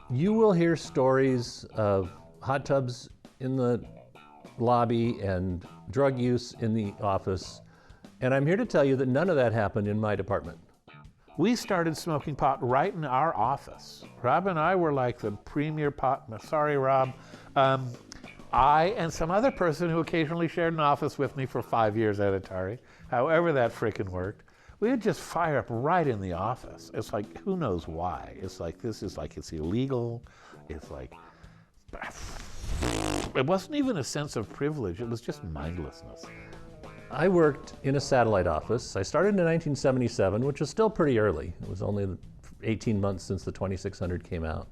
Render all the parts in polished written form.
You will hear stories of hot tubs in the lobby and drug use in the office, and I'm here to tell you that none of that happened in my department. We started smoking pot right in our office. Rob and I were like the premier pot. Sorry, Rob. I and some other person who occasionally shared an office with me for 5 years at Atari, however that frickin' worked, we would just fire up right in the office. It's like, who knows why? It's like, this is like, it's illegal. It's like, it wasn't even a sense of privilege. It was just mindlessness. I worked in a satellite office. I started in 1977, which was still pretty early. It was only 18 months since the 2600 came out.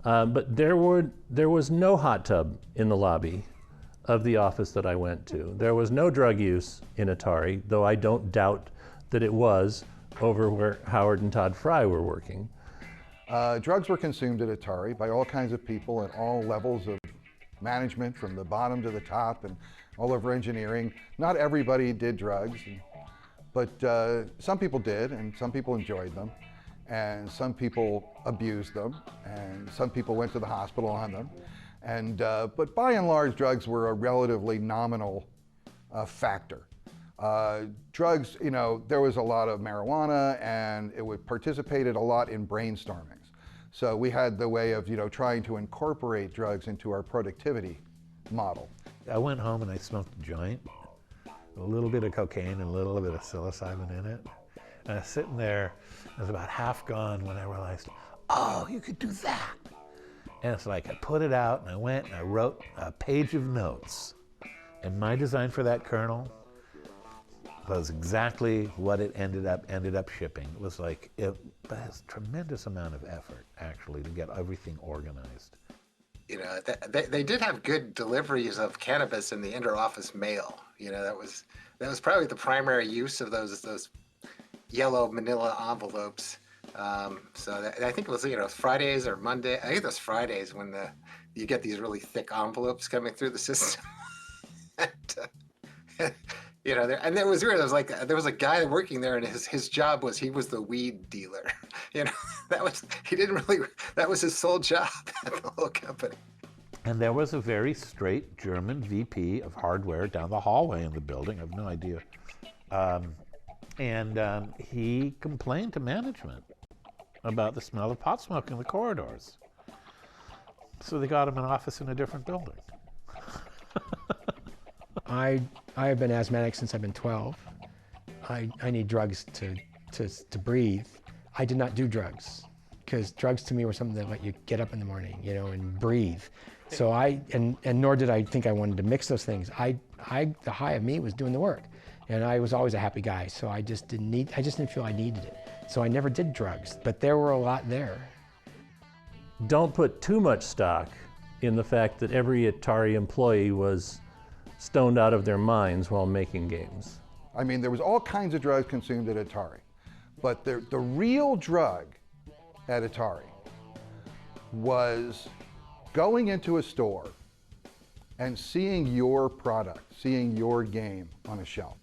But there was no hot tub in the lobby of the office that I went to. There was no drug use in Atari, though I don't doubt that it was over where Howard and Todd Fry were working. Drugs were consumed at Atari by all kinds of people at all levels of management, from the bottom to the top and all over engineering. Not everybody did drugs, but some people did, and some people enjoyed them, and some people abused them, and some people went to the hospital on them. And but by and large, drugs were a relatively nominal factor. Drugs, you know, there was a lot of marijuana, and it participated a lot in brainstormings. So we had the way of, you know, trying to incorporate drugs into our productivity model. I went home and I smoked a joint, a little bit of cocaine and a little bit of psilocybin in it. And I was sitting there, it was about half gone when I realized, oh, you could do that. And it's like, I put it out and I went and I wrote a page of notes. And my design for that kernel was exactly what it ended up shipping. It was like, it has a tremendous amount of effort, actually, to get everything organized. You know, they did have good deliveries of cannabis in the inter-office mail. You know, that was probably the primary use of those yellow manila envelopes. So I think it was, you know, Fridays or Monday. I think it was Fridays when you get these really thick envelopes coming through the system. You know, and it was weird. It was like there was a guy working there, and his job was he was the weed dealer. You know, that was his sole job at the whole company. And there was a very straight German VP of hardware down the hallway in the building. I have no idea. And he complained to management about the smell of pot smoke in the corridors. So they got him an office in a different building. I have been asthmatic since I've been 12. I need drugs to breathe. I did not do drugs, because drugs to me were something that let you get up in the morning, you know, and breathe. So and nor did I think I wanted to mix those things. The high of me was doing the work, and I was always a happy guy. So I just didn't feel I needed it. So I never did drugs, but there were a lot there. Don't put too much stock in the fact that every Atari employee was stoned out of their minds while making games. I mean, there was all kinds of drugs consumed at Atari, but the real drug at Atari was going into a store and seeing your product, seeing your game on a shelf.